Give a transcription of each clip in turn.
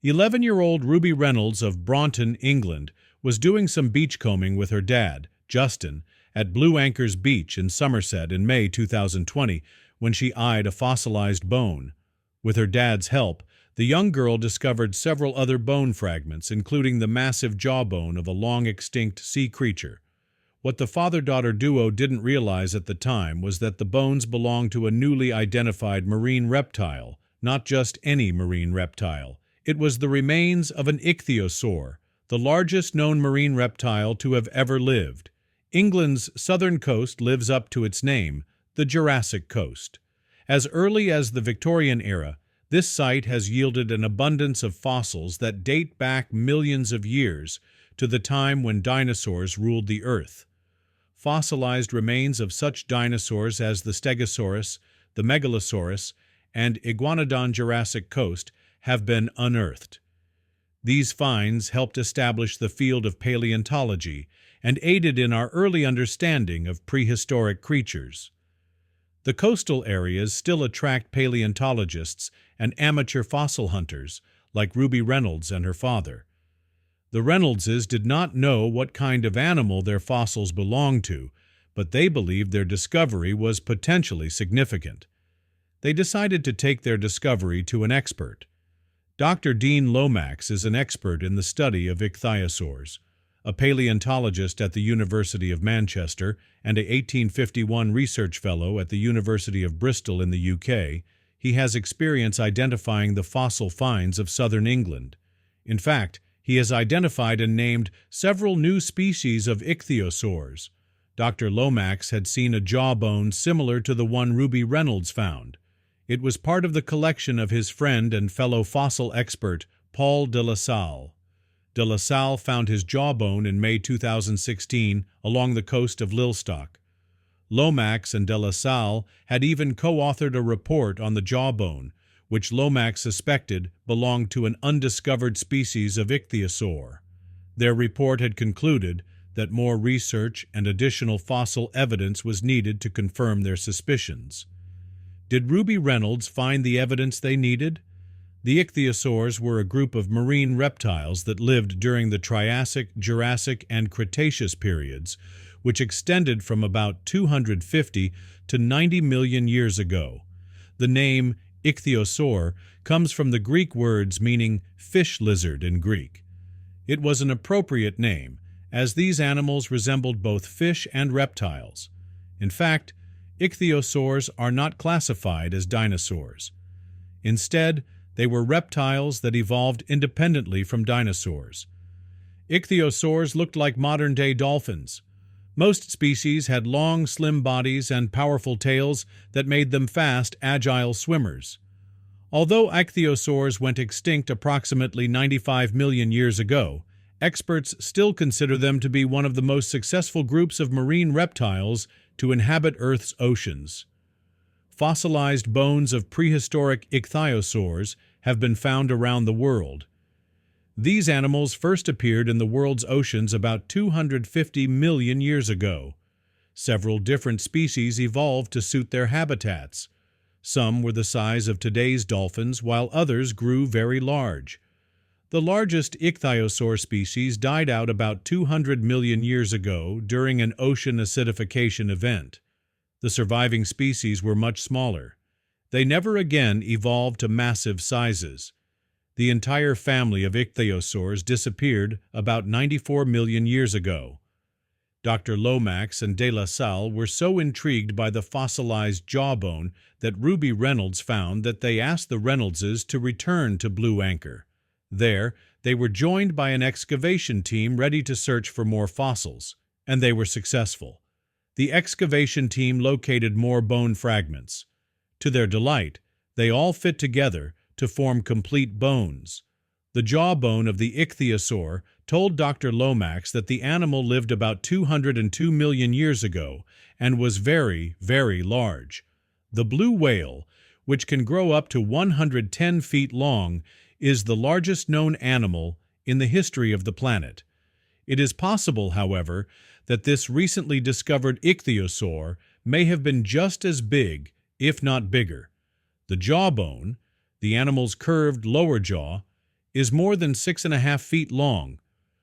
11-year-old Ruby Reynolds of Braunton, England, was doing some beachcombing with her dad, Justin, at Blue Anchor's Beach in Somerset in May 2020 when she eyed a fossilized bone. With her dad's help, the young girl discovered several other bone fragments, including the massive jawbone of a long-extinct sea creature. What the father-daughter duo didn't realize at the time was that the bones belonged to a newly identified marine reptile, not just any marine reptile. It was the remains of an ichthyosaur, the largest known marine reptile to have ever lived. England's southern coast lives up to its name, the Jurassic Coast. As early as the Victorian era, this site has yielded an abundance of fossils that date back millions of years to the time when dinosaurs ruled the Earth. Fossilized remains of such dinosaurs as the Stegosaurus, the Megalosaurus, and Iguanodon Jurassic Coast have been unearthed. These finds helped establish the field of paleontology and aided in our early understanding of prehistoric creatures. The coastal areas still attract paleontologists and amateur fossil hunters, like Ruby Reynolds and her father. The Reynoldses did not know what kind of animal their fossils belonged to, but they believed their discovery was potentially significant. They decided to take their discovery to an expert. Dr. Dean Lomax is an expert in the study of ichthyosaurs. A paleontologist at the University of Manchester and a 1851 research fellow at the University of Bristol in the UK, he has experience identifying the fossil finds of southern England. In fact, he has identified and named several new species of ichthyosaurs. Dr. Lomax had seen a jawbone similar to the one Ruby Reynolds found. It was part of the collection of his friend and fellow fossil expert, Paul de la Salle. De la Salle found his jawbone in May 2016 along the coast of Lillestock. Lomax and de la Salle had even co-authored a report on the jawbone, which Lomax suspected belonged to an undiscovered species of ichthyosaur. Their report had concluded that more research and additional fossil evidence was needed to confirm their suspicions. Did Ruby Reynolds find the evidence they needed? The ichthyosaurs were a group of marine reptiles that lived during the Triassic, Jurassic, and Cretaceous periods, which extended from about 250 to 90 million years ago. The name Ichthyosaur comes from the Greek words meaning fish lizard in Greek. It was an appropriate name, as these animals resembled both fish and reptiles. In fact, ichthyosaurs are not classified as dinosaurs. Instead, they were reptiles that evolved independently from dinosaurs. Ichthyosaurs looked like modern-day dolphins. Most species had long, slim bodies and powerful tails that made them fast, agile swimmers. Although ichthyosaurs went extinct approximately 95 million years ago, experts still consider them to be one of the most successful groups of marine reptiles to inhabit Earth's oceans. Fossilized bones of prehistoric ichthyosaurs have been found around the world. These animals first appeared in the world's oceans about 250 million years ago. Several different species evolved to suit their habitats. Some were the size of today's dolphins, while others grew very large. The largest ichthyosaur species died out about 200 million years ago during an ocean acidification event. The surviving species were much smaller. They never again evolved to massive sizes. The entire family of ichthyosaurs disappeared about 94 million years ago. Dr. Lomax and de la Salle were so intrigued by the fossilized jawbone that Ruby Reynolds found that they asked the Reynoldses to return to Blue Anchor. There, they were joined by an excavation team ready to search for more fossils, and they were successful. The excavation team located more bone fragments. To their delight, they all fit together to form complete bones. The jawbone of the ichthyosaur told Dr. Lomax that the animal lived about 202 million years ago and was very, very large. The blue whale, which can grow up to 110 feet long, is the largest known animal in the history of the planet. It is possible, however, that this recently discovered ichthyosaur may have been just as big, if not bigger. The jawbone, the animal's curved lower jaw, is more than 6.5 feet long.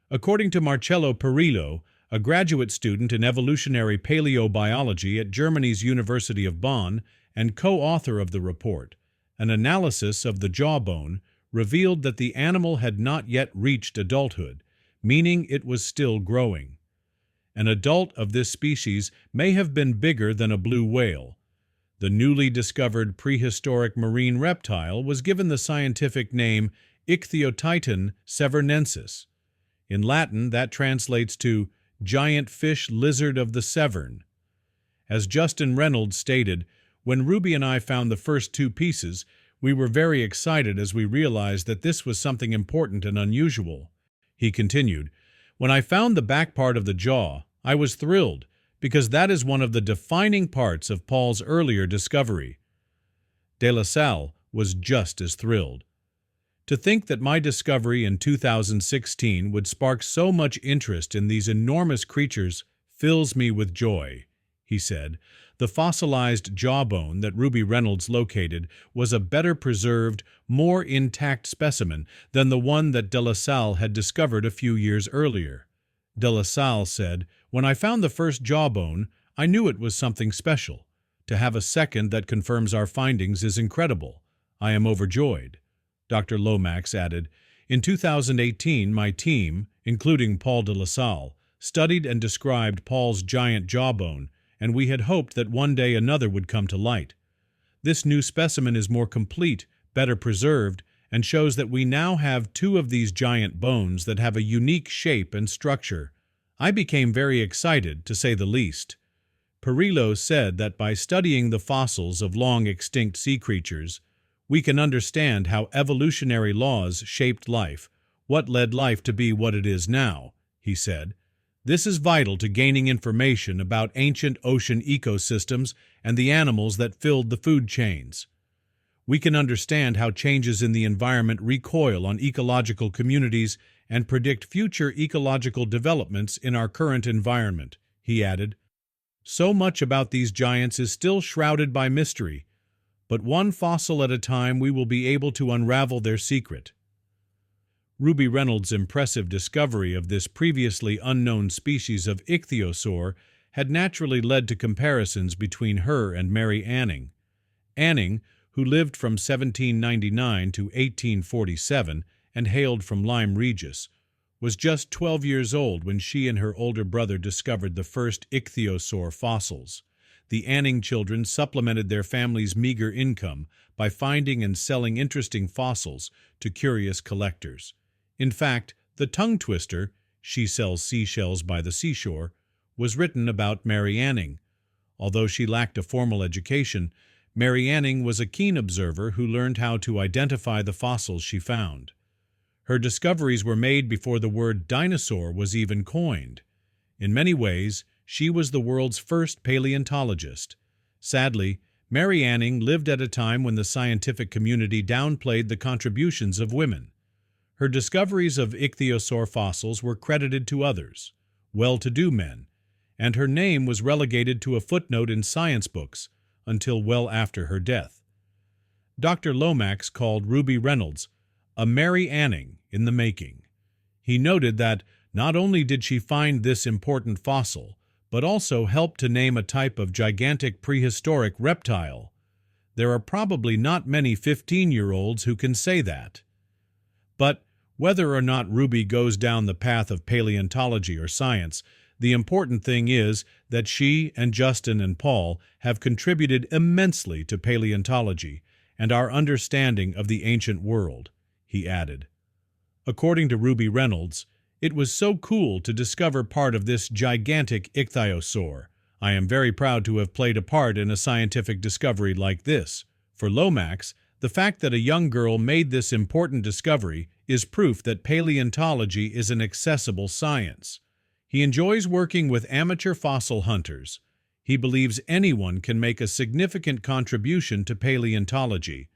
According to Marcello Perillo, a graduate student in evolutionary paleobiology at Germany's University of Bonn and co-author of the report, an analysis of the jawbone revealed that the animal had not yet reached adulthood, meaning it was still growing. An adult of this species may have been bigger than a blue whale. The newly discovered prehistoric marine reptile was given the scientific name Ichthyotitan severnensis. In Latin, that translates to giant fish lizard of the Severn. As Justin Reynolds stated, when Ruby and I found the first two pieces, we were very excited as we realized that this was something important and unusual. He continued, "When I found the back part of the jaw, I was thrilled, because that is one of the defining parts of Paul's earlier discovery." De La Salle was just as thrilled. "To think that my discovery in 2016 would spark so much interest in these enormous creatures fills me with joy," he said. The fossilized jawbone that Ruby Reynolds located was a better preserved, more intact specimen than the one that De La Salle had discovered a few years earlier. De La Salle said, "When I found the first jawbone, I knew it was something special. To have a second that confirms our findings is incredible. I am overjoyed." Dr. Lomax added, "In 2018, my team, including Paul de La Salle, studied and described Paul's giant jawbone, and we had hoped that one day another would come to light. This new specimen is more complete, better preserved, and shows that we now have two of these giant bones that have a unique shape and structure. I became very excited, to say the least." Perillo said that by studying the fossils of long-extinct sea creatures, we can understand how evolutionary laws shaped life, what led life to be what it is now, he said. "This is vital to gaining information about ancient ocean ecosystems and the animals that filled the food chains. We can understand how changes in the environment recoil on ecological communities and predict future ecological developments in our current environment," he added. "So much about these giants is still shrouded by mystery, but one fossil at a time we will be able to unravel their secret." Ruby Reynolds' impressive discovery of this previously unknown species of Ichthyosaur had naturally led to comparisons between her and Mary Anning. Anning, who lived from 1799 to 1847 and hailed from Lyme Regis, was just 12 years old when she and her older brother discovered the first Ichthyosaur fossils. The Anning children supplemented their family's meager income by finding and selling interesting fossils to curious collectors. In fact, the tongue twister, "She sells seashells by the seashore," was written about Mary Anning. Although she lacked a formal education, Mary Anning was a keen observer who learned how to identify the fossils she found. Her discoveries were made before the word dinosaur was even coined. In many ways, she was the world's first paleontologist. Sadly, Mary Anning lived at a time when the scientific community downplayed the contributions of women. Her discoveries of Ichthyosaur fossils were credited to others, well-to-do men, and her name was relegated to a footnote in science books until well after her death. Dr. Lomax called Ruby Reynolds a Mary Anning in the making. He noted that not only did she find this important fossil, but also helped to name a type of gigantic prehistoric reptile. There are probably not many 15-year-olds who can say that. But whether or not Ruby goes down the path of paleontology or science, the important thing is that she and Justin and Paul have contributed immensely to paleontology and our understanding of the ancient world, he added. According to Ruby Reynolds, "It was so cool to discover part of this gigantic Ichthyosaur. I am very proud to have played a part in a scientific discovery like this." For Lomax, the fact that a young girl made this important discovery is proof that paleontology is an accessible science. He enjoys working with amateur fossil hunters. He believes anyone can make a significant contribution to paleontology,